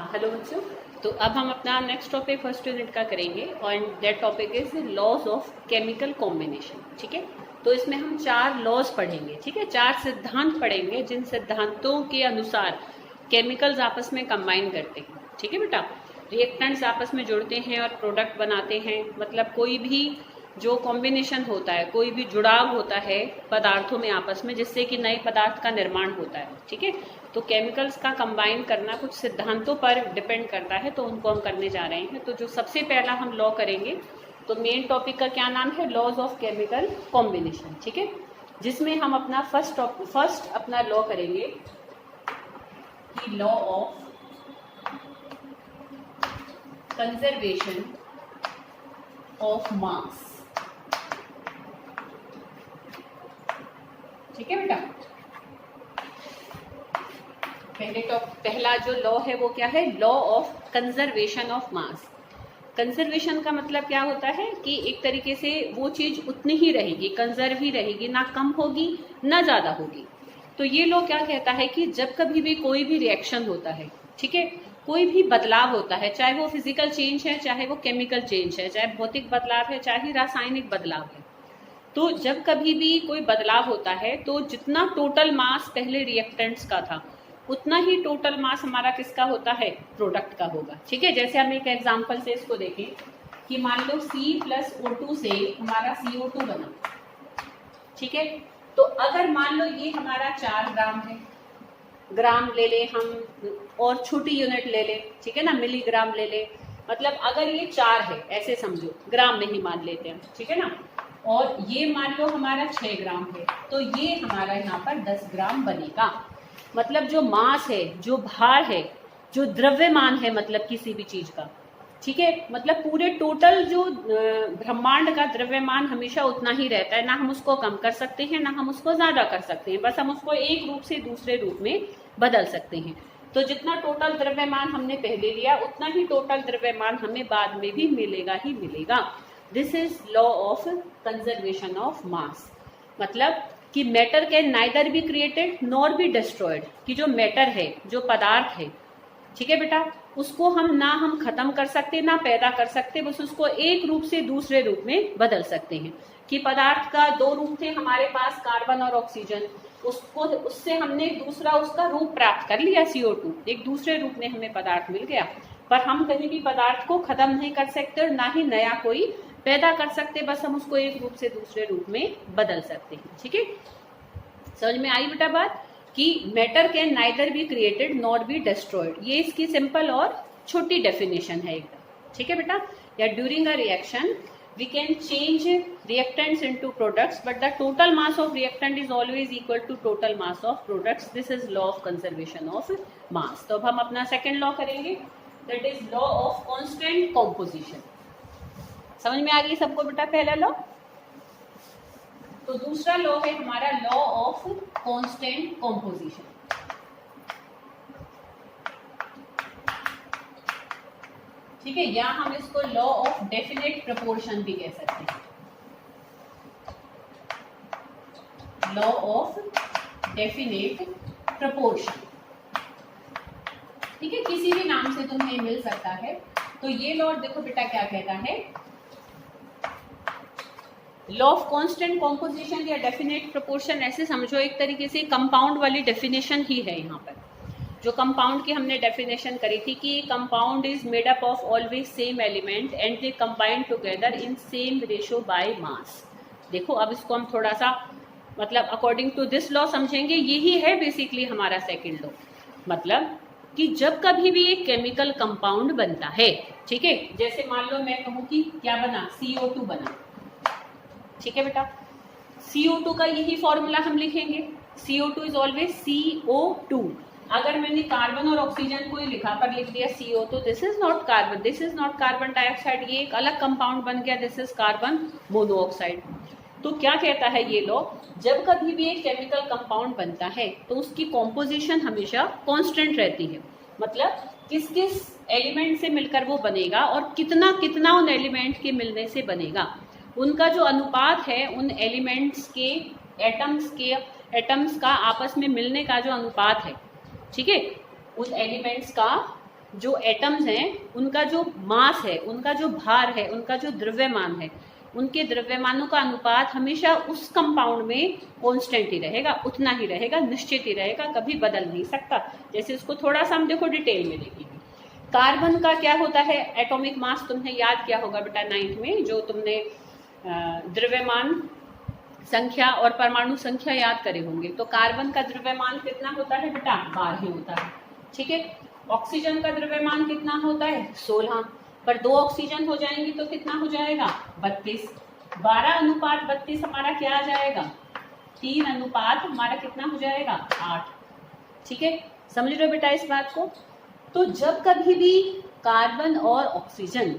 Hello बच्चों। तो अब हम अपना नेक्स्ट टॉपिक फर्स्ट यूनिट का करेंगे और that topic is laws of chemical combination. ठीक है, तो इसमें हम 4 लॉज पढ़ेंगे। ठीक है, 4 सिद्धांत पढ़ेंगे जिन सिद्धांतों के अनुसार केमिकल्स आपस में कंबाइन करते हैं। ठीक है बेटा, रिएक्टेंट्स आपस में जुड़ते हैं और प्रोडक्ट बनाते हैं। मतलब कोई भी जो कॉम्बिनेशन होता है, कोई भी जुड़ाव होता है पदार्थों में आपस में, जिससे कि नए पदार्थ का निर्माण होता है। ठीक है, तो केमिकल्स का कंबाइन करना कुछ सिद्धांतों पर डिपेंड करता है, तो उनको हम करने जा रहे हैं। तो जो सबसे पहला हम लॉ करेंगे, तो मेन टॉपिक का क्या नाम है? Laws of chemical combination. ठीक है, जिसमें हम अपना फर्स्ट अपना लॉ करेंगे कि law of conservation of mass. ठीक है बेटा, पहला जो लॉ है वो क्या है? Law of conservation of mass. Conservation का मतलब क्या होता है कि एक तरीके से वो चीज उतनी ही रहेगी, कंजर्व ही रहेगी, ना कम होगी ना ज्यादा होगी। तो ये लॉ क्या कहता है कि जब कभी भी कोई भी रिएक्शन होता है, ठीक है, कोई भी बदलाव होता है, चाहे वो फिजिकल चेंज है, चाहे वो केमिकल चेंज है, चाहे भौतिक बदलाव है, चाहे रासायनिक बदलाव है, तो जब कभी भी कोई बदलाव होता है तो जितना टोटल मास पहले रिएक्टेंट्स का था उतना ही टोटल मास हमारा किसका होता है? प्रोडक्ट का होगा। ठीक है, जैसे हम एक एग्जांपल से इसको देखें कि मान लो C+O2 से हमारा CO2 बना। ठीक है, तो अगर मान लो ये हमारा 4 ग्राम है, ग्राम ले ले हम और छोटी यूनिट ले ले, ठीक है ना, मिलीग्राम ले ले। मतलब अगर ये 4 है, ऐसे समझो, ग्राम में ही मान लेते हैं, ठीक है ना, और ये मान लो हमारा 6 ग्राम है, तो ये हमारा यहाँ पर 10 ग्राम बनेगा। मतलब जो मास है, जो भार है, जो द्रव्यमान है, मतलब किसी भी चीज का, ठीक है, मतलब पूरे टोटल जो ब्रह्मांड का द्रव्यमान हमेशा उतना ही रहता है। ना हम उसको कम कर सकते हैं, ना हम उसको ज्यादा कर सकते हैं, बस हम उसको एक रूप से दूसरे रूप में बदल सकते हैं। तो जितना टोटल द्रव्यमान हमने पहले लिया उतना ही टोटल द्रव्यमान हमें बाद में भी मिलेगा ही मिलेगा। This is law of conservation of mass. मतलब कि matter can neither be created nor be destroyed, कि जो मैटर है, जो पदार्थ है, ठीक है बेटा, उसको हम खत्म कर सकते ना पैदा कर सकते, बस उसको एक रूप से दूसरे रूप में बदल सकते हैं। कि पदार्थ का 2 रूप थे हमारे पास, कार्बन और ऑक्सीजन, उससे हमने दूसरा उसका रूप प्राप्त कर लिया, CO2, एक दूसरे रूप में हमें पदार्थ मिल गया। पर हम कहीं भी पदार्थ को खत्म नहीं कर सकते और ना ही नया कोई पैदा कर सकते, बस हम उसको एक रूप से दूसरे रूप में बदल सकते हैं। ठीक है, समझ में आई बेटा बात? कि matter can neither be created not be destroyed, ये इसकी सिंपल और छोटी डेफिनेशन है एकदम। ठीक है बेटा, या during a reaction we can change reactants into products, but the total mass of reactant is always equal to total mass of products. This is law of conservation of mass. तो अब हम अपना सेकेंड लॉ करेंगे, that is law of constant composition. समझ में आ गई सबको बेटा पहला लॉ? तो दूसरा लॉ है हमारा लॉ ऑफ कांस्टेंट कॉम्पोजिशन। ठीक है, या हम इसको लॉ ऑफ डेफिनेट प्रोपोर्शन भी कह सकते हैं। लॉ ऑफ डेफिनेट प्रोपोर्शन, ठीक है, किसी भी नाम से तुम्हें मिल सकता है। तो ये लॉ देखो बेटा क्या कहता है, लॉ ऑफ कांस्टेंट कॉम्पोजिशन या डेफिनेट प्रोपोर्शन, ऐसे समझो एक तरीके से कंपाउंड वाली डेफिनेशन ही है यहाँ पर। जो कंपाउंड की हमने डेफिनेशन करी थी कि compound is made up of always same element and they combine together in same ratio by mass. देखो अब इसको हम थोड़ा सा मतलब अकॉर्डिंग टू दिस लॉ समझेंगे। यही है बेसिकली हमारा सेकंड लॉ। मतलब कि जब कभी भी एक केमिकल कंपाउंड बनता है, ठीक है, जैसे मान लो मैं कहूँ कि क्या बना, CO2 बना, ठीक है बेटा, CO2 का यही फॉर्मूला हम लिखेंगे, CO2 इज ऑलवेज CO2। अगर मैंने कार्बन और ऑक्सीजन को ही लिखा पर लिख दिया CO, तो this is not carbon, this is not carbon dioxide, ये एक अलग कंपाउंड बन गया, दिस इज कार्बन मोनोऑक्साइड। तो क्या कहता है ये लॉ, जब कभी भी एक केमिकल कंपाउंड बनता है तो उसकी कॉम्पोजिशन हमेशा कांस्टेंट रहती है। मतलब किस किस एलिमेंट से मिलकर वो बनेगा और कितना कितना उन एलिमेंट के मिलने से बनेगा, उनका जो अनुपात है उन एलिमेंट्स के एटम्स का आपस में मिलने का जो अनुपात है, ठीक है, उन एलिमेंट्स का जो एटम्स हैं उनका जो मास है, उनका जो भार है, उनका जो द्रव्यमान है, उनके द्रव्यमानों का अनुपात हमेशा उस कंपाउंड में कांस्टेंट ही रहेगा, उतना ही रहेगा, निश्चित ही रहेगा, कभी बदल नहीं सकता। जैसे इसको थोड़ा सा हम देखो डिटेल में देखेंगे। कार्बन का क्या होता है एटॉमिक मास, तुमने याद किया होगा बेटा 9th में, जो तुमने द्रव्यमान संख्या और परमाणु संख्या याद करे होंगे। तो कार्बन का द्रव्यमान कितना होता है बेटा, 12 होता है, ठीक है। ऑक्सीजन का द्रव्यमान कितना होता है, 16, पर 2 ऑक्सीजन हो जाएंगी तो कितना हो जाएगा, 32। 12:32 हमारा क्या आ जाएगा, 3 अनुपात हमारा कितना हो जाएगा, 8, ठीक है। समझ रहे हो बेटा इस बात को। तो जब कभी भी कार्बन और ऑक्सीजन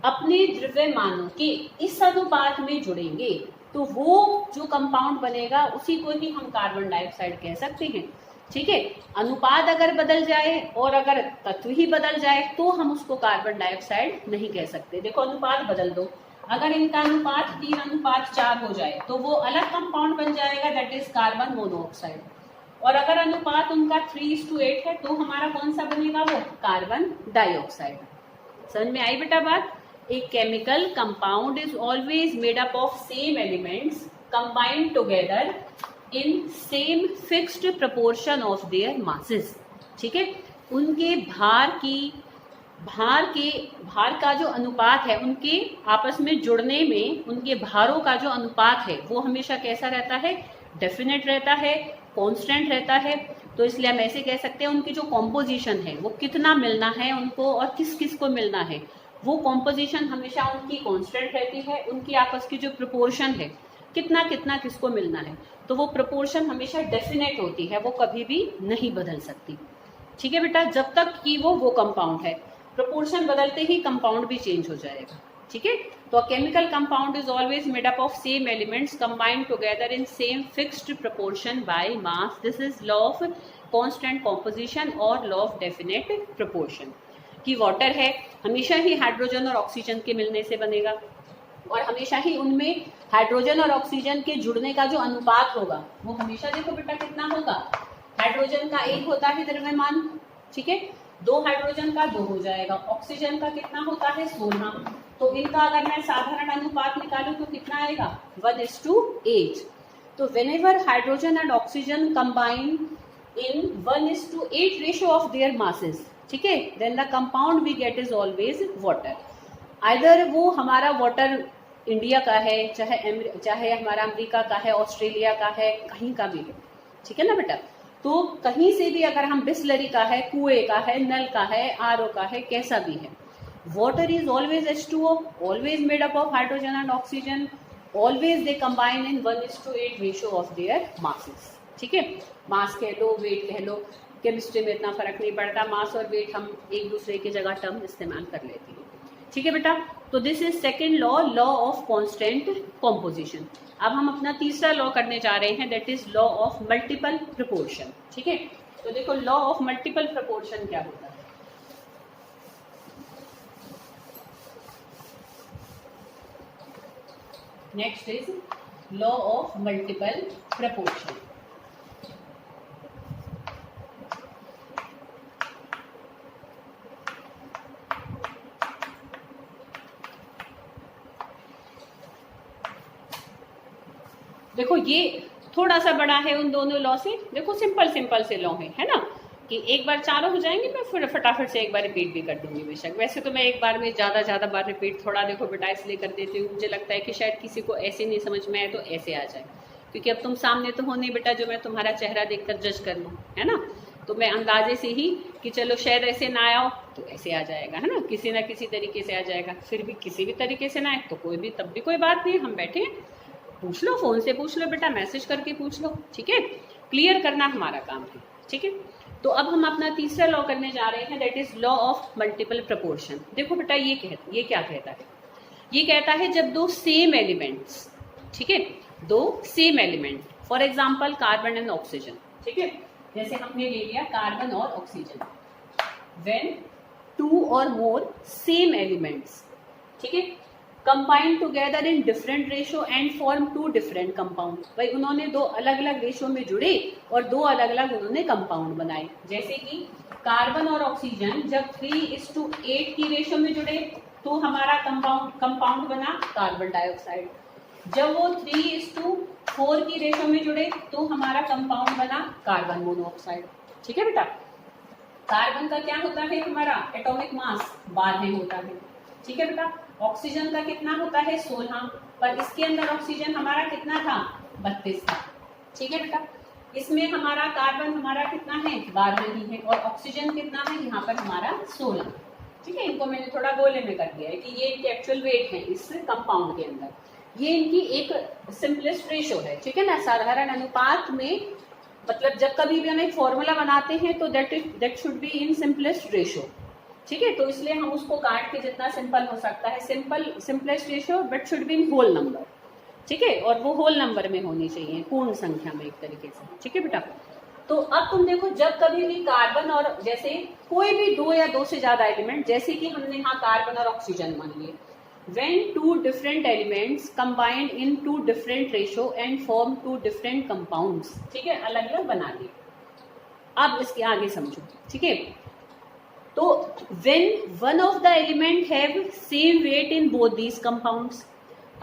अपने द्रव्यमानों के इस अनुपात में जुड़ेंगे तो वो जो कंपाउंड बनेगा उसी को ही हम कार्बन डाइऑक्साइड कह सकते हैं, ठीक है। अनुपात अगर बदल जाए और अगर तत्व ही बदल जाए तो हम उसको कार्बन डाइऑक्साइड नहीं कह सकते। देखो अनुपात बदल दो, अगर इनका अनुपात 3:4 हो जाए तो वो अलग कंपाउंड बन जाएगा, दैट इज कार्बन मोनोऑक्साइड। और अगर अनुपात उनका 3:8 है तो हमारा कौन सा बनेगा, वो कार्बन डाइऑक्साइड। समझ में आई बेटा बात। A chemical compound is always made up of same elements combined together in same fixed proportion of their masses, ठीक है। उनके भार का जो अनुपात है, उनके आपस में जुड़ने में उनके भारों का जो अनुपात है वो हमेशा कैसा रहता है, डेफिनेट रहता है, कांस्टेंट रहता है। तो इसलिए हम ऐसे कह सकते हैं उनकी जो कॉम्पोजिशन है वो कितना मिलना है उनको और किस किस को मिलना है, वो कॉम्पोजिशन हमेशा उनकी कांस्टेंट रहती है। उनकी आपस की जो प्रोपोर्शन है, कितना कितना किसको मिलना है, तो वो प्रोपोर्शन हमेशा डेफिनेट होती है, वो कभी भी नहीं बदल सकती, ठीक है बेटा। जब तक कि वो कंपाउंड है, प्रोपोर्शन बदलते ही कंपाउंड भी चेंज हो जाएगा, ठीक है। तो chemical compound is always made up of same elements combined together in same fixed proportion by mass. This is law of constant composition और लॉ ऑफ डेफिनेट प्रोपोर्शन। कि वाटर है हमेशा ही हाइड्रोजन और ऑक्सीजन के मिलने से बनेगा और हमेशा ही उनमें हाइड्रोजन और ऑक्सीजन के जुड़ने का जो अनुपात होगा वो हमेशा देखो बेटा कितना होगा, हाइड्रोजन का 1 होता है द्रव्यमान, ठीक है, 2 हाइड्रोजन का 2 हो जाएगा, ऑक्सीजन का कितना होता है 16। तो इनका अगर मैं साधारण अनुपात निकालूं तो कितना आएगा 1:8। तो whenever hydrogen and oxygen combine in 1:8 ratio of their masses, ठीक है, then the compound we get is always water. Either वो हमारा वाटर इंडिया का है, चाहे हमारा अमेरिका का है, ऑस्ट्रेलिया का है, कहीं का भी है, ठीक है ना बेटा। तो कहीं से भी अगर हम बिस्लरी का है, कुएं का है, नल का है, आरओ का है, कैसा भी है, water is always H2O, always made up of hydrogen and oxygen, always they combine in 1:8 ratio of their masses, ठीक है। मास कह लो, वेट कह लो, केमिस्ट्री में इतना फर्क नहीं पड़ता, मास और वेट हम एक दूसरे की जगह टर्म इस्तेमाल कर लेते हैं, ठीक है बेटा। तो this is second law, law of constant composition. अब हम अपना तीसरा लॉ करने जा रहे हैं, that is law of multiple proportion, ठीक है। तो देखो लॉ ऑफ मल्टीपल प्रोपोर्शन क्या होता है। Next is law of multiple proportion. देखो ये थोड़ा सा बड़ा है उन दोनों लॉ से, देखो सिंपल से लॉ है ना, कि एक बार चारों हो जाएंगे, मैं फिर फटाफट से एक बार रिपीट भी कर दूंगी बेशक। वैसे तो मैं एक बार में ज्यादा बार रिपीट थोड़ा देखो बेटा इसलिए कर देती हूँ, मुझे लगता है कि शायद किसी को ऐसे नहीं समझ में आए तो ऐसे आ जाए, क्योंकि अब तुम सामने तो हो नहीं बेटा जो मैं तुम्हारा चेहरा देखकर जज कर लूँ, है ना। तो मैं अंदाजे से ही कि चलो शायद ऐसे ना आया हो तो ऐसे आ जाएगा, है ना, किसी ना किसी तरीके से आ जाएगा। फिर भी किसी भी तरीके से ना आए तो कोई भी, तब भी कोई बात नहीं, हम बैठे पूछ लो, फोन से पूछ लो बेटा, मैसेज करके पूछ लो, ठीक है। क्लियर करना हमारा काम है, ठीक है। तो अब हम अपना तीसरा लॉ करने जा रहे हैं, that is law of multiple proportion. देखो बेटा ये क्या कहता है, ये कहता है जब 2 सेम एलिमेंट्स, ठीक है, 2 same element, for example carbon and oxygen, ठीक है, जैसे हमने ले लिया कार्बन और ऑक्सीजन, व्हेन 2 और मोर सेम एलिमेंट्स, ठीक है, combine together in different ratio and form two different compound. भाई उन्होंने दो अलग अलग रेशो में जुड़े और दो अलग अलग उन्होंने कंपाउंड बनाए। जैसे कि कार्बन और ऑक्सीजन जब 3:8 की रेशो में जुड़े तो हमारा कंपाउंड बना कार्बन डाइऑक्साइड। जब वो 3:4 की रेशो में जुड़े तो हमारा कंपाउंड बना कार्बन मोनोऑक्साइड। ठीक है बेटा, कार्बन का क्या होता है, हमारा एटॉमिक मास 12 होता है। ठीक है बेटा, ऑक्सीजन का कितना होता है 16, पर इसके अंदर ऑक्सीजन हमारा कितना था 32 था। ठीक है बेटा, इसमें हमारा कार्बन हमारा कितना है 12 ही है और ऑक्सीजन कितना है यहाँ पर हमारा 16। ठीक है, इनको मैंने थोड़ा गोले में कर दिया है कि ये इनके एक्चुअल वेट है इस कंपाउंड के अंदर, ये इनकी एक सिंपलेस्ट रेशो है। ठीक है ना, साधारण अनुपात में मतलब जब कभी भी हम एक फॉर्मूला बनाते हैं तो that should be in simplest ratio. ठीक है, तो इसलिए हम उसको काट के जितना सिंपल हो सकता है, simplest ratio but should be in whole number. ठीक है, और वो होल नंबर में होनी चाहिए, पूर्ण संख्या में एक तरीके से। ठीक है बेटा, तो अब तुम देखो जब कभी भी कार्बन और जैसे कोई भी दो या दो से ज्यादा एलिमेंट, जैसे कि हमने यहाँ कार्बन और ऑक्सीजन मान लिए, when two different elements combined in two different ratio and form two different compounds, ठीक है, अलग अलग बना दिए। अब इसके आगे समझो। ठीक है, तो when one of the element have same weight in both these compounds,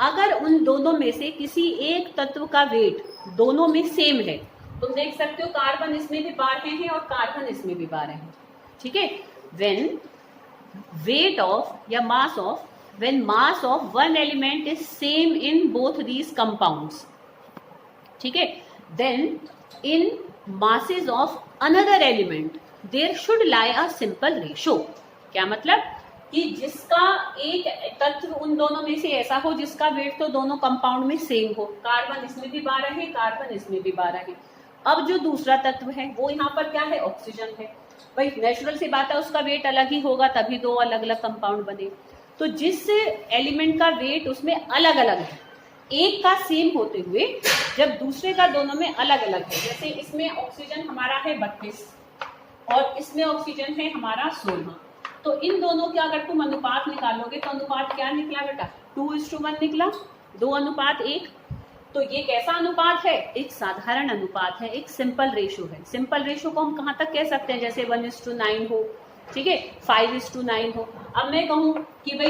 अगर उन दोनों में से किसी एक तत्व का वेट दोनों में सेम है, तुम देख सकते हो कार्बन इसमें भी 12 है और कार्बन इसमें भी 12 है। ठीक है, when weight of या mass of, when mass of one element is same in both these compounds, ठीक है, then in masses of another element there should lie a simple ratio। क्या मतलब कि जिसका एक तत्व उन दोनों में से ऐसा हो जिसका वेट तो दोनों कंपाउंड में सेम हो, कार्बन इसमें भी 12 है, कार्बन इसमें भी 12 है। अब जो दूसरा तत्व है वो यहाँ पर क्या है, ऑक्सीजन है। भाई नेचुरल सी बात है, उसका वेट अलग ही होगा तभी दो अलग अलग कंपाउंड बने। तो जिस एलिमेंट का वेट उसमें अलग अलग है, एक का सेम होते हुए जब दूसरे का दोनों में अलग अलग है, जैसे इसमें ऑक्सीजन हमारा है 32 और इसमें ऑक्सीजन है हमारा 16, तो इन दोनों का अगर तुम अनुपात निकालोगे तो अनुपात क्या निकला बेटा, 2:1 निकला, 2:1। तो ये कैसा अनुपात है, एक साधारण अनुपात है, एक सिंपल रेशो है। सिंपल रेशो को हम कहाँ तक कह सकते हैं, जैसे 1:9 हो, ठीक है, 5:9 हो। अब मैं कहूँ कि भाई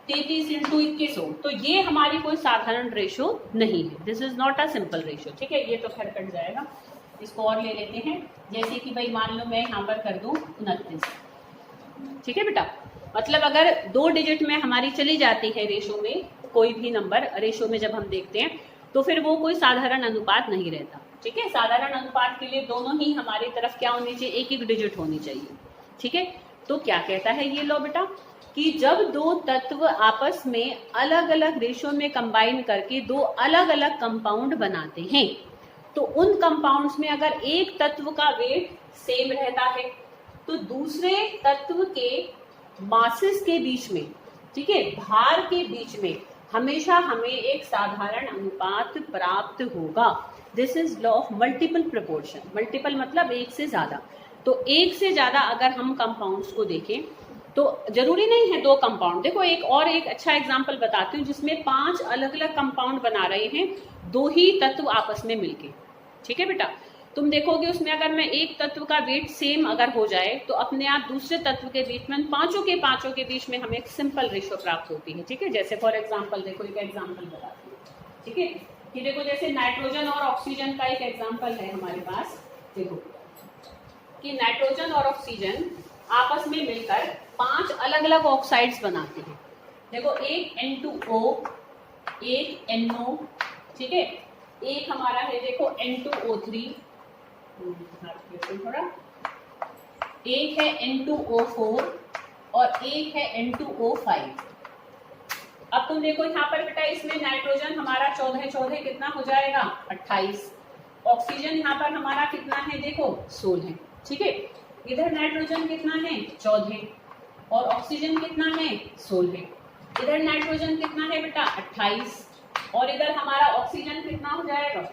33 इंटू 21 हो, तो ये हमारी कोई साधारण रेशो नहीं है, this is not a simple ratio. ठीक है, ये तो खैर कट जाएगा, इसको और ले लेते हैं। जैसे कि भाई मान लो मैं यहाँ पर कर दूं 29। ठीक है बेटा, मतलब अगर 2 डिजिट में हमारी चली जाती है रेशो में, कोई भी नंबर रेशो में जब हम देखते हैं तो फिर वो कोई साधारण अनुपात नहीं रहता। ठीक है, साधारण अनुपात के लिए दोनों ही हमारी तरफ क्या होनी चाहिए, एक एक डिजिट होनी चाहिए। ठीक है, तो क्या कहता है ये लो बेटा कि जब दो तत्व आपस में अलग अलग रेशो में कंबाइन करके दो अलग अलग कंपाउंड बनाते हैं, तो उन कंपाउंड्स में अगर एक तत्व का वेट सेम रहता है तो दूसरे तत्व के मासेस के बीच में, ठीक है, भार के बीच में हमेशा हमें एक साधारण अनुपात प्राप्त होगा। This is law of multiple proportion. Multiple मतलब एक से ज्यादा, तो एक से ज्यादा अगर हम कंपाउंड्स को देखें तो जरूरी नहीं है 2 कंपाउंड। देखो एक अच्छा एग्जांपल बताती हूँ जिसमें 5 अलग अलग कंपाउंड बना रहे हैं 2 ही तत्व आपस में मिलके। ठीक है बेटा, तुम देखोगे उसमें अगर मैं एक तत्व का वेट सेम अगर हो जाए तो अपने आप दूसरे तत्व के बीच में पांचों के बीच में हमें एक सिंपल रेशो प्राप्त होती है। ठीक है, जैसे फॉर एग्जांपल देखो एक एग्जांपल बताती हूँ। ठीक है, कि देखो जैसे नाइट्रोजन और ऑक्सीजन का एक एग्जांपल है हमारे पास। देखो कि नाइट्रोजन और ऑक्सीजन आपस में मिलकर 5 अलग अलग ऑक्साइड्स बनाते हैं। देखो एक N2O, एक NO, ठीक है, एक हमारा है देखो N2O3, थोड़ा एक है N2O4 और एक है N2O5। अब तुम देखो यहाँ पर बेटा इसमें नाइट्रोजन हमारा 14 कितना हो जाएगा 28, ऑक्सीजन यहाँ पर हमारा कितना है देखो 16। ठीक है, इधर नाइट्रोजन कितना है 14 और ऑक्सीजन कितना है 16। इधर नाइट्रोजन कितना है बेटा 28 और इधर हमारा ऑक्सीजन कितना हो जाएगा,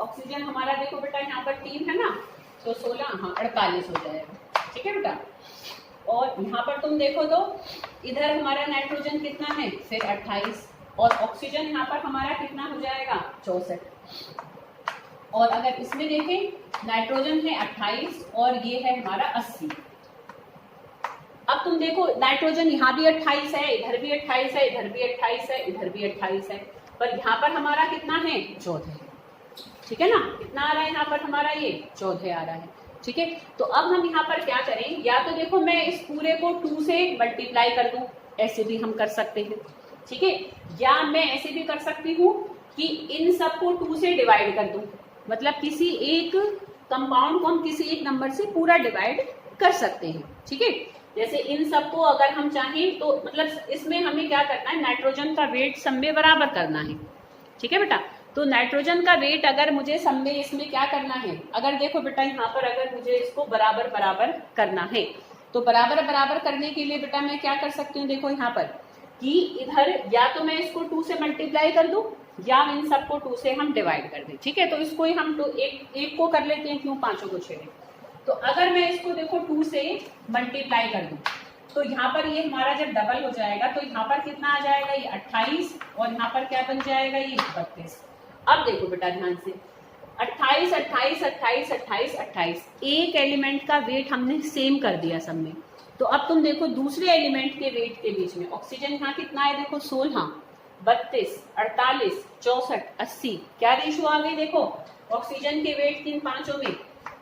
ऑक्सीजन हमारा देखो बेटा यहाँ पर 3 है ना, तो 16 48 हो जाएगा। ठीक है बेटा, और यहाँ पर तुम देखो तो इधर हमारा नाइट्रोजन कितना है, फिर 28, और ऑक्सीजन यहाँ पर हमारा कितना हो जाएगा, 64। और अगर इसमें देखें नाइट्रोजन है 28 और ये है हमारा 80। अब तुम देखो नाइट्रोजन यहाँ भी 28 है, इधर भी 28 है, इधर भी 28 है, इधर भी 28 है, पर यहाँ पर हमारा कितना है, 14 है। ठीक है ना, कितना आ रहा है यहाँ पर हमारा, ये 14 आ रहा है। ठीक है, तो अब हम यहाँ पर क्या करें, या तो देखो मैं इस पूरे को 2 से मल्टीप्लाई कर दूं, ऐसे भी हम कर सकते हैं। ठीक है, या मैं ऐसे भी कर सकती हूँ कि इन सबको 2 से डिवाइड कर दूं, मतलब किसी एक कंपाउंड को हम किसी एक नंबर से पूरा डिवाइड कर सकते हैं। ठीक है, जैसे इन सबको अगर हम चाहें तो मतलब इसमें हमें क्या करना है, नाइट्रोजन का वेट सब में बराबर करना है। ठीक है बेटा, तो नाइट्रोजन का वेट अगर मुझे सब में इसमें क्या करना है, अगर देखो बेटा यहाँ पर अगर मुझे इसको बराबर बराबर करना है तो बराबर बराबर करने के लिए बेटा मैं क्या कर सकती हूँ, देखो यहाँ पर कि इधर या तो मैं इसको 2 से मल्टीप्लाई कर दूं या इन सबको 2 से हम डिवाइड कर दें। ठीक है, तो इसको ही हम एक को कर लेते हैं, क्यों पांचों को छेड़े। तो अगर मैं इसको देखो 2 से मल्टीप्लाई कर दूं तो यहाँ पर ये हमारा जब डबल हो जाएगा तो यहाँ पर कितना आ जाएगा, ये 28, और यहाँ पर क्या बन जाएगा, ये 32। अब देखो बेटा ध्यान से, 28 28 28 28 28, एक एलिमेंट का वेट हमने सेम कर दिया सब में। तो अब तुम देखो दूसरे एलिमेंट के वेट के बीच में ऑक्सीजन यहाँ कितना है, देखो 16, 32, 48, 64, 80, क्या रेशियो आ गई, देखो ऑक्सीजन के वेट तीन पांचों में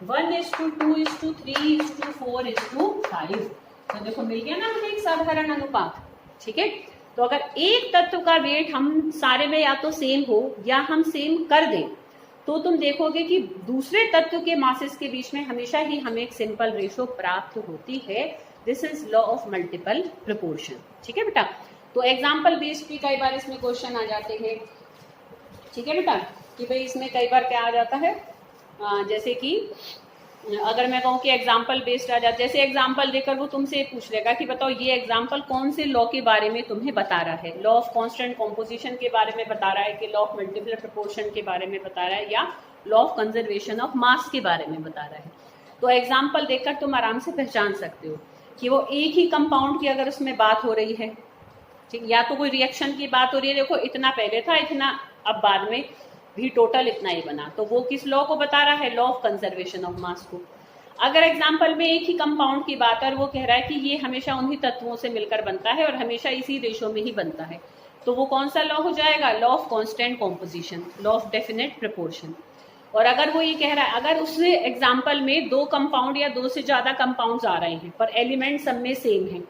1:2:3:4:5। तो देखो मिल गया ना हमें एक साधारण अनुपात। ठीक है, तो अगर एक तत्व का वेट हम सारे में या तो सेम हो या हम सेम कर दें तो तुम देखोगे कि दूसरे तत्व के मासेस के बीच में हमेशा ही हमें एक सिंपल रेशो प्राप्त होती है। This is law of multiple proportion. ठीक है बेटा, तो एग्जाम्पल बेस्ड भी कई बार इसमें क्वेश्चन आ जाते हैं। ठीक है बेटा, कि भाई इसमें कई बार क्या आ जाता है, जैसे कि अगर मैं कहूँ कि एग्जाम्पल बेस्ड आ जाता है, जैसे एग्जाम्पल देकर वो तुमसे पूछ लेगा कि बताओ ये एग्जाम्पल कौन से लॉ के बारे में तुम्हें बता रहा है, लॉ ऑफ कांस्टेंट कॉम्पोजिशन के बारे में बता रहा है कि लॉ ऑफ मल्टीपल प्रोपोर्शन के बारे में बता रहा है या law of conservation of mass के बारे में बता रहा है। तो एग्जाम्पल देखकर तुम आराम से पहचान सकते हो कि वो एक ही कंपाउंड की अगर उसमें बात हो रही है, ठीक, या तो कोई रिएक्शन की बात हो रही है, देखो इतना पहले था इतना अब बाद में भी टोटल इतना ही बना, तो वो किस लॉ को बता रहा है, law of conservation of mass को। अगर एग्जाम्पल में एक ही कंपाउंड की बात है और वो कह रहा है कि ये हमेशा उन्हीं तत्वों से मिलकर बनता है और हमेशा इसी रेशो में ही बनता है, तो वो कौन सा लॉ हो जाएगा, law of constant composition, law of definite proportion. और अगर वो ये कह रहा है अगर उस एग्जाम्पल में 2 कंपाउंड या 2 से ज्यादा कंपाउंड्स आ रहे हैं पर एलिमेंट सब में सेम है,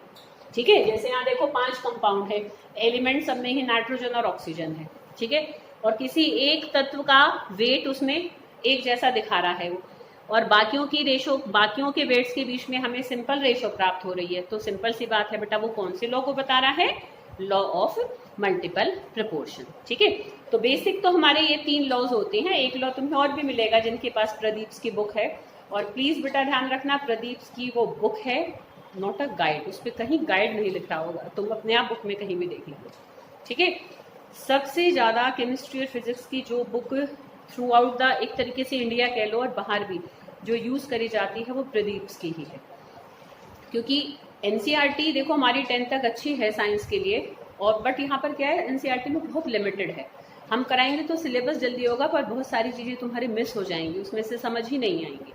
ठीक है, जैसे यहाँ देखो 5 कंपाउंड है, एलिमेंट सब में ही नाइट्रोजन और ऑक्सीजन है, ठीक है, और किसी एक तत्व का वेट उसमें एक जैसा दिखा रहा है वो, और बाकियों की रेशो, बाकियों के वेट्स के बीच में हमें सिंपल रेशो प्राप्त हो रही है, तो सिंपल सी बात है बेटा वो कौन से लॉ को बता रहा है, लॉ ऑफ मल्टीपल प्रोपोर्शन। ठीक है, तो बेसिक तो हमारे ये 3 लॉज होते हैं। एक लॉ तुम्हें और भी मिलेगा जिनके पास प्रदीप्स की बुक है, और प्लीज बेटा ध्यान रखना प्रदीप्स की वो बुक है, नॉट अ गाइड, उस पर कहीं गाइड नहीं लिखा होगा, तुम अपने आप बुक में कहीं भी देख लो। ठीक है, सबसे ज्यादा केमिस्ट्री और फिजिक्स की जो बुक थ्रू आउट द एक तरीके से इंडिया कह लो और बाहर भी जो यूज करी जाती है वो प्रदीप्स की ही है, क्योंकि एनसीईआरटी देखो हमारी 10th तक अच्छी है साइंस के लिए, और बट यहाँ पर क्या है एनसीईआरटी में बहुत लिमिटेड है, हम कराएंगे तो सिलेबस जल्दी होगा पर बहुत सारी चीजें तुम्हारे मिस हो जाएंगी, उसमें से समझ ही नहीं आएंगी,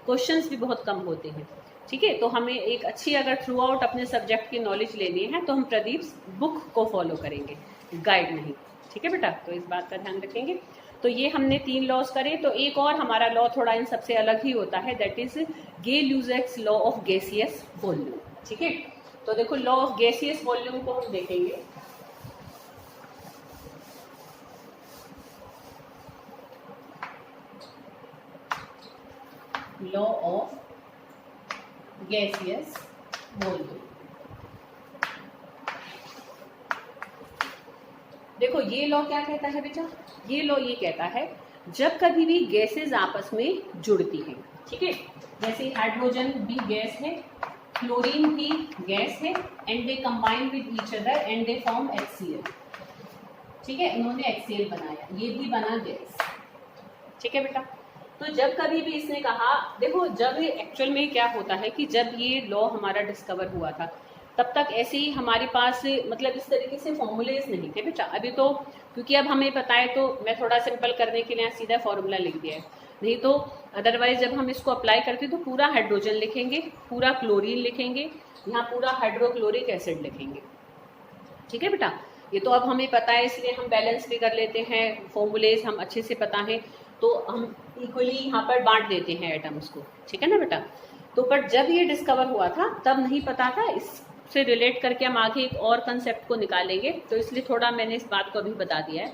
क्वेश्चंस भी बहुत कम होते हैं। ठीक है, तो हमें एक अच्छी अगर थ्रू आउट अपने सब्जेक्ट की नॉलेज लेनी है तो हम प्रदीप्स बुक को फॉलो करेंगे, गाइड नहीं। ठीक है बेटा, तो इस बात का ध्यान रखेंगे। तो ये हमने 3 लॉज करे, तो एक और हमारा लॉ थोड़ा इन सबसे अलग ही होता है, that is Gay Lussac's law of gaseous volume. ठीक है, तो देखो लॉ ऑफ गैसियस वॉल्यूम को हम देखेंगे। लॉ ऑफ गैसियस वॉल्यूम, देखो ये लॉ क्या कहता है बेटा, ये लॉ ये कहता है जब कभी भी गैसेस आपस में जुड़ती हैं, ठीक है, जैसे हाइड्रोजन भी गैस है, क्लोरीन भी गैस है, and they combine with each other and they form HCl। ठीक है, इन्होंने HCl बनाया, ये भी बना गैस। ठीक है बेटा, तो जब कभी भी इसने कहा, देखो जब एक्चुअल में क्या होता है कि जब ये लॉ हमारा डिस्कवर हुआ था तब तक ऐसे ही हमारे पास मतलब इस तरीके से फॉर्मूलेज नहीं थे बेटा। अभी तो क्योंकि अब हमें पता है तो मैं थोड़ा सिंपल करने के लिए सीधा फॉर्मूला लिख दिया है, नहीं तो अदरवाइज जब हम इसको अप्लाई करते तो पूरा हाइड्रोजन लिखेंगे, पूरा क्लोरीन लिखेंगे, यहाँ पूरा हाइड्रोक्लोरिक एसिड लिखेंगे। ठीक है बेटा, ये तो अब हमें पता है इसलिए हम बैलेंस भी कर लेते हैं, फॉर्मूलेज हम अच्छे से पता है तो हम इक्वली यहाँ पर बांट देते हैं एटम्स को। ठीक है ना बेटा। तो बट जब ये डिस्कवर हुआ था तब नहीं पता था, इससे रिलेट करके हम आगे एक और कंसेप्ट को निकालेंगे, तो इसलिए थोड़ा मैंने इस बात को अभी बता दिया है।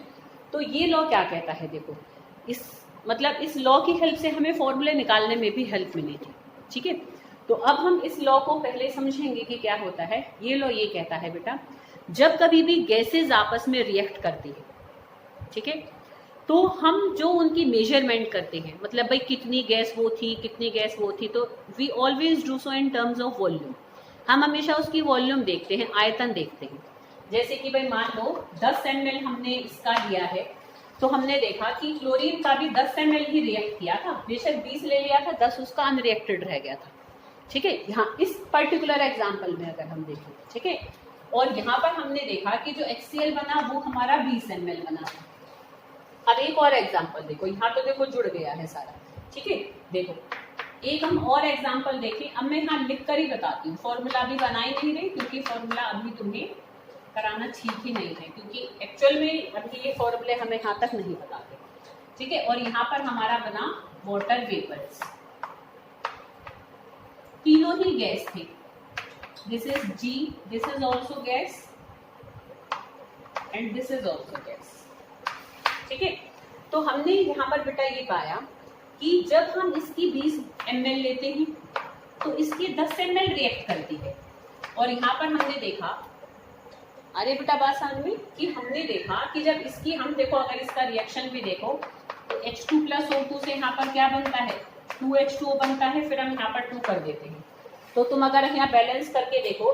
तो ये लॉ क्या कहता है, देखो इस मतलब इस लॉ की हेल्प से हमें फॉर्मूले निकालने में भी हेल्प मिली थी। ठीक है, तो अब हम इस लॉ को पहले समझेंगे कि क्या होता है। ये लॉ ये कहता है बेटा, जब कभी भी गैसेज आपस में रिएक्ट करती है, ठीक है, तो हम जो उनकी मेजरमेंट करते हैं, मतलब भाई कितनी गैस वो थी, कितनी गैस वो थी, तो we always do so in terms of volume. हम हमेशा उसकी वॉल्यूम देखते हैं, आयतन देखते हैं। जैसे कि भाई मान लो 10 ml हमने इसका लिया है, तो हमने देखा कि क्लोरीन का भी 10 ml ही रिएक्ट किया था, बेशक 20 ले लिया था, 10 उसका अनरिएक्टेड रह गया था। ठीक है, यहाँ इस पर्टिकुलर एग्जाम्पल में अगर हम देखें, ठीक है, और यहाँ पर हमने देखा कि जो HCl बना वो हमारा 20 ml बना था। अब एक और एग्जाम्पल देखो, यहाँ तो देखो जुड़ गया है सारा। ठीक है, देखो एक हम और एग्जाम्पल देखें। अब मैं यहाँ लिख कर ही बताती हूँ, फॉर्मूला अभी बना ही नहीं रही क्योंकि फॉर्मूला अभी तुम्हें कराना ठीक ही नहीं है, क्योंकि एक्चुअल में अभी ये फॉर्मूले हमें यहाँ तक नहीं बताते। ठीक है, और यहाँ पर हमारा बना वाटर वेपर्स, तीनों ही गैस थे। This is G, this is also gas and this is also gas. ठीक है, तो हमने यहाँ पर बेटा ये पाया कि जब हम इसकी 20 ml लेते हैं तो इसकी 10 ml रिएक्ट करती है। और यहाँ पर हमने देखा, अरे बेटा बात समझ में, कि हमने देखा कि जब इसकी हम देखो, अगर इसका रिएक्शन भी देखो तो H2+O2 से यहाँ पर क्या बनता है, 2H2O बनता है, फिर हम यहाँ पर 2 कर देते हैं। तो तुम अगर यहाँ बैलेंस करके देखो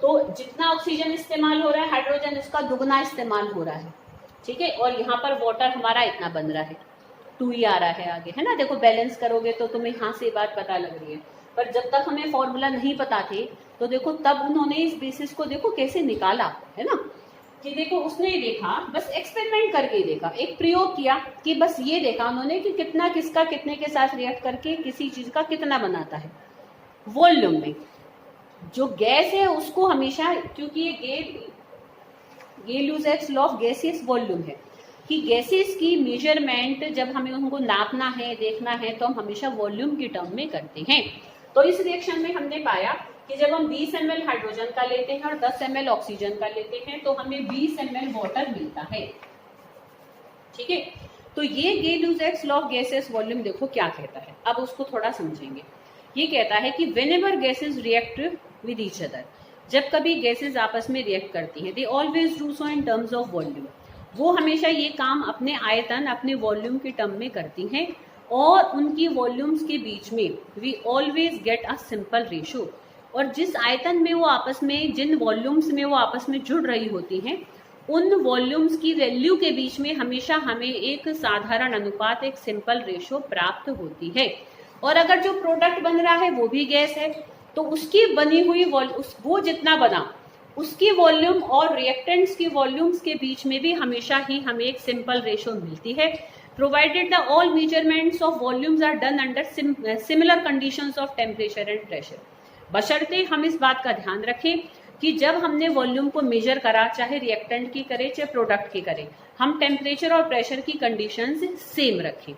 तो जितना ऑक्सीजन इस्तेमाल हो रहा है, हाइड्रोजन इसका दुगना इस्तेमाल हो रहा है। ठीक है, और यहाँ पर वाटर हमारा इतना बन रहा है, 2 ही आ रहा है आगे, है ना। देखो बैलेंस करोगे तो तुम्हें यहाँ से बात पता लग रही है, पर जब तक हमें फॉर्मूला नहीं पता थे तो देखो तब उन्होंने इस बेसिस को देखो कैसे निकाला, है ना। कि देखो उसने देखा, बस एक्सपेरिमेंट करके देखा, एक प्रयोग किया कि बस ये देखा उन्होंने कि कितना किसका कितने के साथ रिएक्ट करके किसी चीज का कितना बनाता है वॉल्यूम में। जो गैस है उसको हमेशा, क्योंकि ये गेल-यूज़ेक्स लॉ ऑफ गैसियस वॉल्यूम है कि गैसेस की मेजरमेंट जब हमें उनको नापना है, देखना है, तो हम हमेशा वॉल्यूम की टर्म में करते हैं। तो इस रिएक्शन में हमने पाया कि जब हम 20 ml हाइड्रोजन का लेते हैं और 10 ml ऑक्सीजन का लेते हैं तो हमें 20 ml वाटर मिलता है। ठीक है, तो ये गेल-यूज़ेक्स लॉ ऑफ गैसियस वॉल्यूम देखो क्या कहता है, अब उसको थोड़ा समझेंगे। ये कहता है कि whenever gases react with each other, जब कभी गैसेस आपस में रिएक्ट करती हैं, they always do so in terms of volume, वो हमेशा ये काम अपने आयतन, अपने वॉल्यूम की टर्म में करती हैं, और उनकी वॉल्यूम्स के बीच में we always get a simple ratio. और जिस आयतन में वो आपस में, जिन वॉल्यूम्स में वो आपस में जुड़ रही होती हैं, उन वॉल्यूम्स की वैल्यू के बीच में हमेशा हमें एक साधारण अनुपात, एक सिंपल रेशो प्राप्त होती है। और अगर जो प्रोडक्ट बन रहा है वो भी गैस है तो उसकी बनी हुई वो जितना बना उसकी वॉल्यूम और रिएक्टेंट्स की वॉल्यूम्स के बीच में भी हमेशा ही हमें एक सिंपल रेशो मिलती है, provided the all measurements of volumes are done under similar conditions of temperature and pressure. बशर्ते हम इस बात का ध्यान रखें कि जब हमने वॉल्यूम को मेजर करा, चाहे रिएक्टेंट की करें चाहे प्रोडक्ट की करें, हम टेम्परेचर और प्रेशर की कंडीशंस सेम रखें।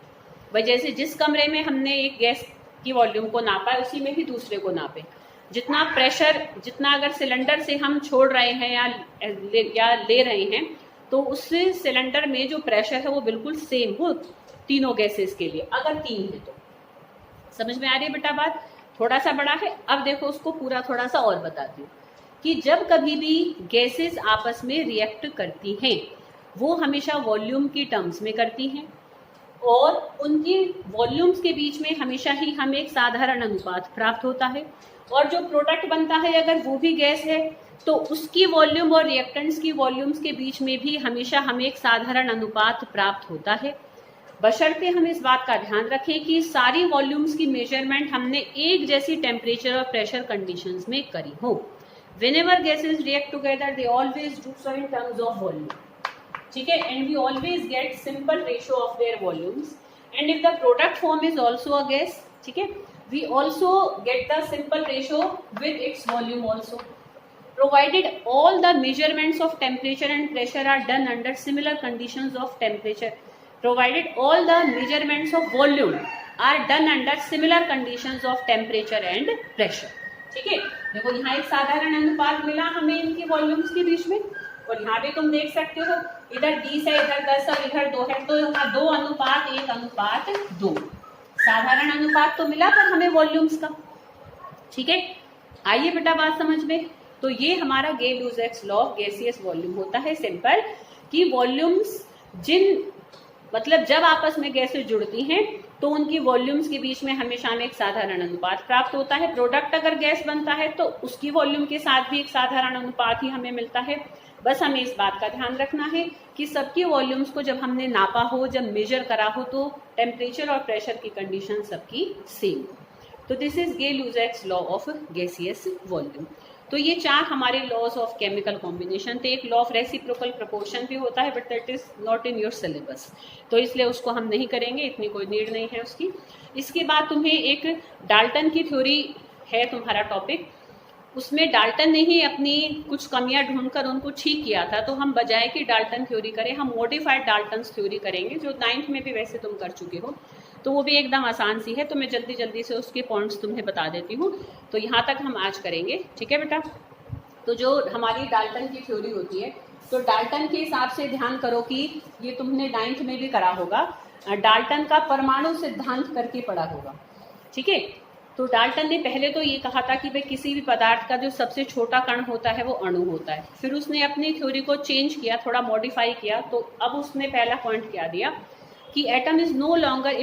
भाई जैसे जिस कमरे में हमने एक गैस की वॉल्यूम को नापा है उसी में ही दूसरे को नापे। जितना प्रेशर, जितना अगर सिलेंडर से हम छोड़ रहे हैं या ले रहे हैं तो उस सिलेंडर में जो प्रेशर है वो बिल्कुल सेम हो तीनों गैसेस के लिए, अगर 3 है तो। समझ में आ रही है बेटा बात, थोड़ा सा बड़ा है। अब देखो उसको पूरा थोड़ा सा और बताती हूँ कि जब कभी भी गैसेस आपस में रिएक्ट करती हैं वो हमेशा वॉल्यूम की टर्म्स में करती हैं, और उनकी वॉल्यूम्स के बीच में हमेशा ही हमें एक साधारण अनुपात प्राप्त होता है। और जो प्रोडक्ट बनता है अगर वो भी गैस है तो उसकी वॉल्यूम और रिएक्टेंट्स की वॉल्यूम्स के बीच में भी हमेशा हमें एक साधारण अनुपात प्राप्त होता है, बशर्ते हम इस बात का ध्यान रखें कि सारी वॉल्यूम्स की मेजरमेंट हमने एक जैसी टेम्परेचर और प्रेशर कंडीशंस में करी हो। whenever gases react together they always do so in terms of volume, ठीक है, and we always get simple ratio of their volumes, and if the product form is also a gas, ठीक है, we also get the simple ratio with its volume also, provided all the measurements of temperature and pressure are done under similar conditions of temperature, provided all the measurements of volume are done under similar conditions of temperature and pressure, ठीक है। देखो यहाँ एक साधारण अनुपात मिला हमें इनकी वॉल्यूम्स के बीच में, और यहाँ पे तुम देख सकते हो इधर 20 है, इधर 10 और इधर 2 है, तो यहाँ 2 अनुपात 1 अनुपात 2 साधारण अनुपात तो मिला पर हमें वॉल्यूम्स का, ठीक है। आइए बेटा बात समझ में, तो ये हमारा गे-लुजैक्स लॉ ऑफ गैसियस वॉल्यूम होता है सिंपल, कि वॉल्यूम्स जिन मतलब जब आपस में गैसें जुड़ती हैं तो उनकी वॉल्यूम्स के बीच में हमेशा हमें एक साधारण अनुपात प्राप्त होता है। प्रोडक्ट अगर गैस बनता है तो उसकी वॉल्यूम के साथ भी एक साधारण अनुपात ही हमें मिलता है। बस हमें इस बात का ध्यान रखना है कि सबकी वॉल्यूम्स को जब हमने नापा हो, जब मेजर करा हो, तो टेम्परेचर और प्रेशर की कंडीशन सबकी सेम हो। तो this is Gay Lussac's law of gaseous volume. तो ये 4 हमारे लॉज ऑफ केमिकल कॉम्बिनेशन थे। एक लॉ ऑफ रेसिप्रोकल प्रोपोर्शन भी होता है, but that is not in your syllabus, तो इसलिए उसको हम नहीं करेंगे, इतनी कोई नीड नहीं है उसकी। इसके बाद तुम्हें एक डाल्टन की थ्योरी है तुम्हारा टॉपिक, उसमें डाल्टन ने ही अपनी कुछ कमियां ढूंढकर उनको ठीक किया था, तो हम बजाय कि डाल्टन थ्योरी करें हम मॉडिफाइड डाल्टन थ्योरी करेंगे, जो 9th में भी वैसे तुम कर चुके हो, तो वो भी एकदम आसान सी है। तो मैं जल्दी जल्दी से उसके पॉइंट्स तुम्हें बता देती हूँ। तो यहाँ तक हम आज करेंगे, ठीक है बेटा। तो जो हमारी डाल्टन की थ्योरी होती है, तो डाल्टन के हिसाब से ध्यान करो कि ये तुमने 9th में भी करा होगा, डाल्टन का परमाणु सिद्धांत करके पढ़ा होगा, ठीक है। तो डाल्टन ने पहले तो ये कहा था कि भाई किसी भी पदार्थ का जो सबसे छोटा कण होता है वो अणु होता है। फिर उसने अपनी थ्योरी को चेंज किया, थोड़ा मॉडिफाई किया, तो अब उसने पहला पॉइंट क्या दिया कि एटम इज नो लॉन्गर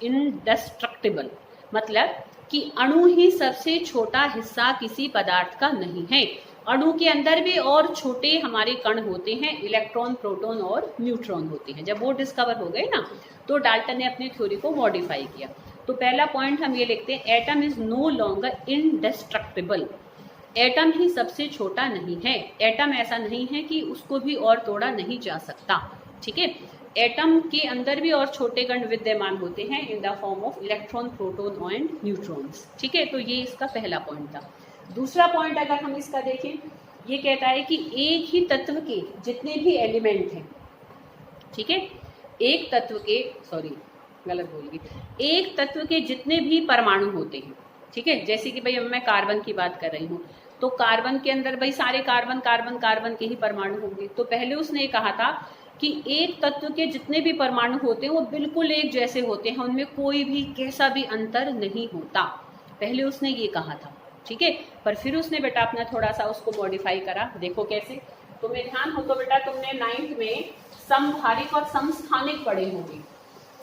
इनडेस्ट्रक्टिबल, मतलब कि अणु ही सबसे छोटा हिस्सा किसी पदार्थ का नहीं है। अणु के अंदर भी और छोटे हमारे कण होते हैं, इलेक्ट्रॉन, प्रोटॉन और न्यूट्रॉन होते हैं। जब वो डिस्कवर हो गए ना, तो डाल्टन ने अपनी थ्योरी को मॉडिफाई किया। तो पहला पॉइंट हम ये लिखते हैं, atom is no longer indestructible. Atom ही सबसे छोटा नहीं है, एटम ऐसा नहीं है कि उसको भी और तोड़ा नहीं जा सकता, ठीक है। एटम के अंदर भी और छोटे कण विद्यमान होते हैं in the form of electron, proton and neutrons, ठीक है। तो ये इसका पहला पॉइंट था। दूसरा पॉइंट अगर हम इसका देखें, ये कहता है कि एक ही तत्व के जितने भी एलिमेंट हैं, ठीक है, एक तत्व के, सॉरी गलत बोल गई, एक तत्व के जितने भी परमाणु होते हैं, ठीक है, जैसे कि भाई मैं कार्बन की बात कर रही हूँ, तो कार्बन के अंदर भाई सारे कार्बन कार्बन कार्बन के ही परमाणु होंगे। तो पहले उसने कहा था कि एक तत्व के जितने भी परमाणु होते हैं वो बिल्कुल एक जैसे होते हैं, उनमें कोई भी कैसा भी अंतर नहीं होता, पहले उसने ये कहा था, ठीक है। पर फिर उसने बेटा अपना थोड़ा सा उसको मॉडिफाई करा। देखो कैसे, तुम्हें ध्यान हो तो बेटा तुमने 9th में समभारिक और समस्थानिक पढ़े होंगे।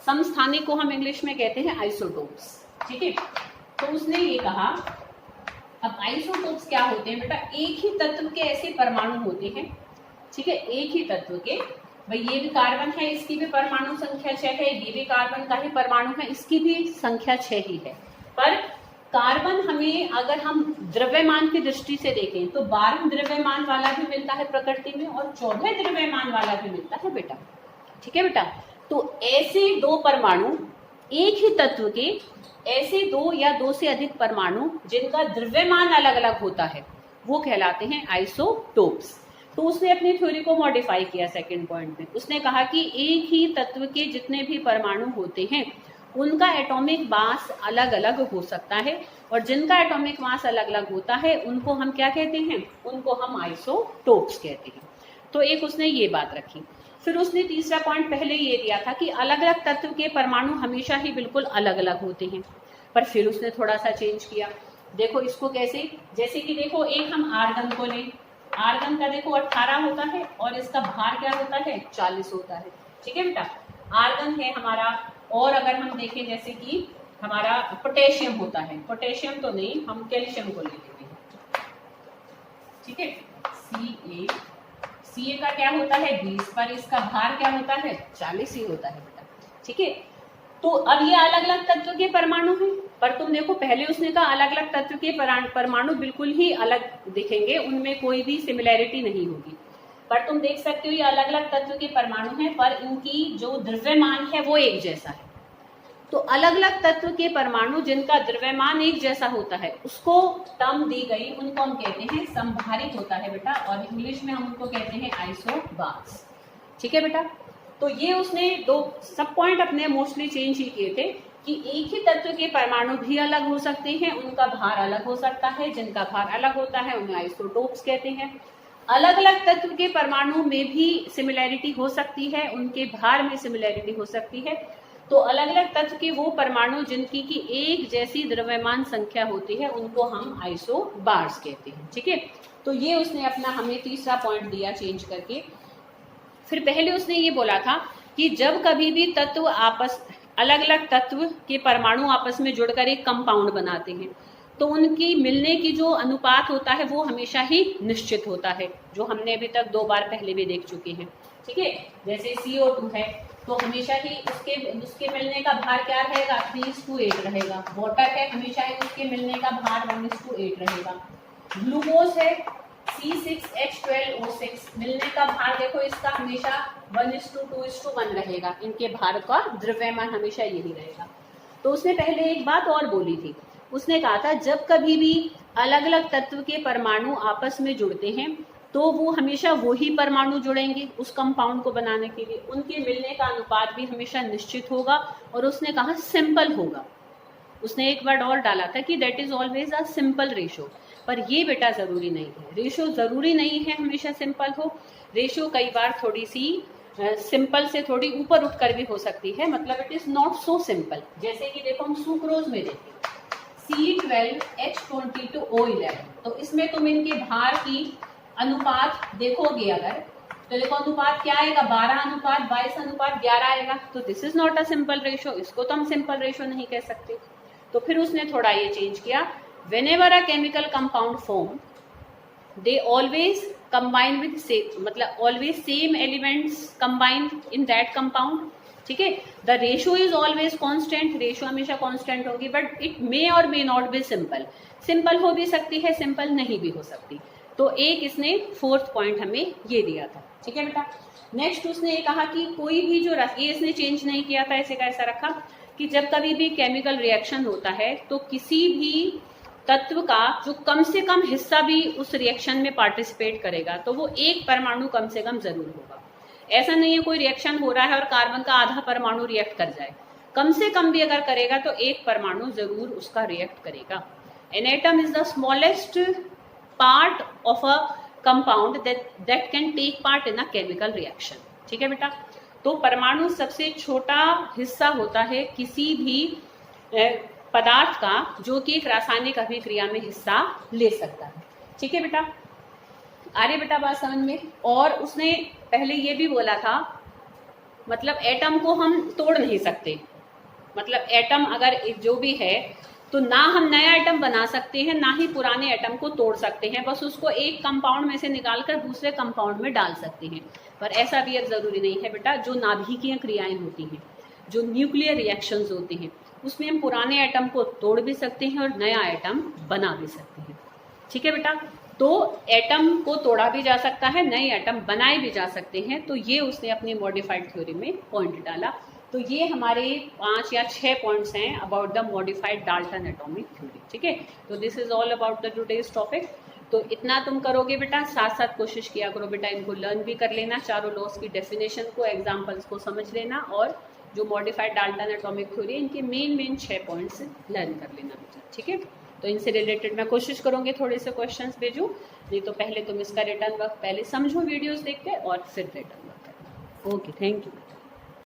समस्थानिक को हम इंग्लिश में कहते हैं आइसोटोप्स, ठीक है। तो उसने ये कहा, अब आइसोटोप्स क्या होते हैं बेटा, एक ही तत्व के ऐसे परमाणु होते हैं, ठीक है, एक ही तत्व के, भाई ये भी कार्बन है, इसकी भी परमाणु संख्या 6 है, ये भी कार्बन का ही परमाणु है, इसकी भी संख्या 6 ही है। पर कार्बन हमें अगर हम द्रव्यमान की दृष्टि से देखें तो 12 द्रव्यमान वाला भी मिलता है प्रकृति में और 14 द्रव्यमान वाला भी मिलता है बेटा, ठीक है बेटा। तो ऐसे दो परमाणु, एक ही तत्व के ऐसे 2 या 2 से अधिक परमाणु जिनका द्रव्यमान अलग अलग होता है, वो कहलाते हैं आइसोटोप्स। तो उसने अपनी थ्योरी को मॉडिफाई किया सेकंड पॉइंट में, उसने कहा कि एक ही तत्व के जितने भी परमाणु होते हैं उनका एटॉमिक मास अलग अलग हो सकता है, और जिनका एटॉमिक मास अलग अलग होता है उनको हम क्या कहते हैं, उनको हम आइसोटोप्स कहते हैं। तो एक उसने ये बात रखी। फिर उसने तीसरा पॉइंट पहले ये दिया था कि अलग अलग तत्व के परमाणु हमेशा ही बिल्कुल अलग अलग होते हैं, पर फिर उसने थोड़ा सा चेंज किया। देखो इसको कैसे, जैसे कि देखो एक हम आर्गन को लें, आर्गन का देखो 18 होता है और इसका भार क्या होता है, 40 होता है, ठीक है बेटा। आर्गन है हमारा। और अगर हम देखें जैसे कि हमारा पोटेशियम होता है, पोटेशियम तो नहीं, हम कैल्शियम को ले लेते हैं, ठीक है, Ca का क्या होता है 20, पर इसका भार क्या होता है 40 ही होता है बेटा, ठीक है। तो अब ये अलग अलग तत्व के परमाणु हैं, पर तुम देखो पहले उसने कहा अलग अलग तत्व के परमाणु बिल्कुल ही अलग दिखेंगे, उनमें कोई भी सिमिलैरिटी नहीं होगी। पर तुम देख सकते हो ये अलग अलग तत्व के परमाणु हैं, पर इनकी जो द्रव्यमान है वो एक जैसा है। तो अलग अलग तत्व के परमाणु जिनका द्रव्यमान एक जैसा होता है उसको टर्म दी गई, उनको हम कहते हैं संभारित होता है बेटा, और इंग्लिश में हम उनको कहते हैं आइसोबार्स। ठीक है बेटा, तो ये उसने दो सब पॉइंट अपने मोस्टली चेंज ही किए थे कि एक ही तत्व के परमाणु भी अलग हो सकते हैं, उनका भार अलग हो सकता है, जिनका भार अलग होता है उन्हें आइसोटोप्स कहते हैं। अलग अलग तत्व के परमाणु में भी सिमिलैरिटी हो सकती है, उनके भार में सिमिलैरिटी हो सकती है। तो अलग अलग तत्व के वो परमाणु जिनकी की एक जैसी द्रव्यमान संख्या होती है उनको हम आइसोबार्स कहते हैं। ठीक है, तो ये उसने अपना हमें तीसरा पॉइंट दिया चेंज करके। फिर पहले उसने ये बोला था कि जब कभी भी तत्व अलग अलग तत्व के परमाणु आपस में जुड़कर एक कंपाउंड बनाते हैं तो उनकी मिलने की जो अनुपात होता है वो हमेशा ही निश्चित होता है, जो हमने अभी तक 2 बार पहले भी देख चुके हैं। ठीक है, जैसे CO2 है तो हमेशा ही उसके मिलने का भार क्या रहेगा, 3:8 रहेगा। वाटर है, हमेशा ही उसके मिलने का भार 1:8 रहेगा। ग्लूकोज है C6H12O6, मिलने का भार देखो इसका हमेशा 1:2:1 रहेगा। इनके भार का द्रव्यमान हमेशा यही रहेगा। तो उसने पहले एक बात और बोली थी, उसने कहा था जब कभी भी अलग अलग तत्व के परमाणु आपस में जुड़ते हैं तो वो हमेशा वही परमाणु जुड़ेंगे उस कंपाउंड को बनाने के लिए, उनके मिलने का अनुपात भी हमेशा निश्चित होगा, और उसने कहा सिंपल होगा। उसने एक वर्ड और डाला था कि that is always a simple ratio, पर ये बेटा जरूरी नहीं है, रेशो जरूरी नहीं है हमेशा सिंपल हो। रेशो कई बार थोड़ी सी सिंपल से थोड़ी ऊपर उठकर भी हो सकती है, मतलब it is not so simple. जैसे कि देखो हम सुक्रोज में देखें C12H22O11, तो इसमें तुम इनके भार की अनुपात देखोगे अगर, तो देखो अनुपात क्या आएगा, 12:22:11 आएगा। तो this is not a simple ratio, इसको तो हम सिंपल रेशो नहीं कह सकते। तो फिर उसने थोड़ा ये चेंज किया, whenever a chemical compound form they always combine with मतलब always same elements combined in that compound. ठीक है, the ratio is always constant, ratio हमेशा कांस्टेंट होगी, बट इट मे और may not be simple, simple हो भी सकती है, सिंपल नहीं भी हो सकती। तो एक इसने 4th पॉइंट हमें ये दिया था। ठीक है बेटा, नेक्स्ट उसने ये कहा कि कोई भी जो ये इसने चेंज नहीं किया था, ऐसे का ऐसा रखा कि जब कभी भी केमिकल रिएक्शन होता है तो किसी भी तत्व का जो कम से कम हिस्सा भी उस रिएक्शन में पार्टिसिपेट करेगा तो वो एक परमाणु कम से कम जरूर होगा। ऐसा नहीं है कोई रिएक्शन हो रहा है और कार्बन का आधा परमाणु रिएक्ट कर जाए, कम से कम भी अगर करेगा तो एक परमाणु जरूर उसका रिएक्ट करेगा। An atom is the smallest part of a compound that can take part in a chemical reaction. ठीक है बेटा, तो परमाणु सबसे छोटा हिस्सा होता है किसी भी पदार्थ का जो कि एक रासायनिक अभिक्रिया में हिस्सा ले सकता है। ठीक है बेटा, आ रही बेटा बात समझ में। और उसने पहले ये भी बोला था, मतलब एटम को हम तोड़ नहीं सकते, मतलब एटम अगर जो भी है तो ना हम नया एटम बना सकते हैं ना ही पुराने एटम को तोड़ सकते हैं, बस उसको एक कंपाउंड में से निकालकर दूसरे कंपाउंड में डाल सकते हैं। पर ऐसा भी अब जरूरी नहीं है बेटा, जो नाभिकीय क्रियाएं होती हैं, जो न्यूक्लियर रिएक्शंस होते हैं, उसमें हम पुराने एटम को तोड़ भी सकते हैं और नया एटम बना भी सकते हैं। ठीक है बेटा, तो एटम को तोड़ा भी जा सकता है, नए एटम बनाए भी जा सकते हैं। तो ये उसने अपनी मॉडिफाइड थ्योरी में पॉइंट डाला। तो ये हमारे 5 या 6 पॉइंट्स हैं about the modified Dalton atomic theory. ठीक है, तो this is all about the today's topic. तो इतना तुम करोगे बेटा, साथ साथ कोशिश किया करो बेटा इनको लर्न भी कर लेना, चारों लॉस की डेफिनेशन को, एग्जाम्पल्स को समझ लेना, और जो मॉडिफाइड डाल्टन एटॉमिक थ्योरी इनके मेन 6 पॉइंट्स लर्न कर लेना बेटा। ठीक है, तो इनसे रिलेटेड मैं कोशिश करूंगी थोड़े से क्वेश्चंस भेजूं, नहीं तो पहले तुम इसका रिटर्न वर्क पहले समझो वीडियोस देख के और फिर रिटर्न वर्क करना। Okay, thank you.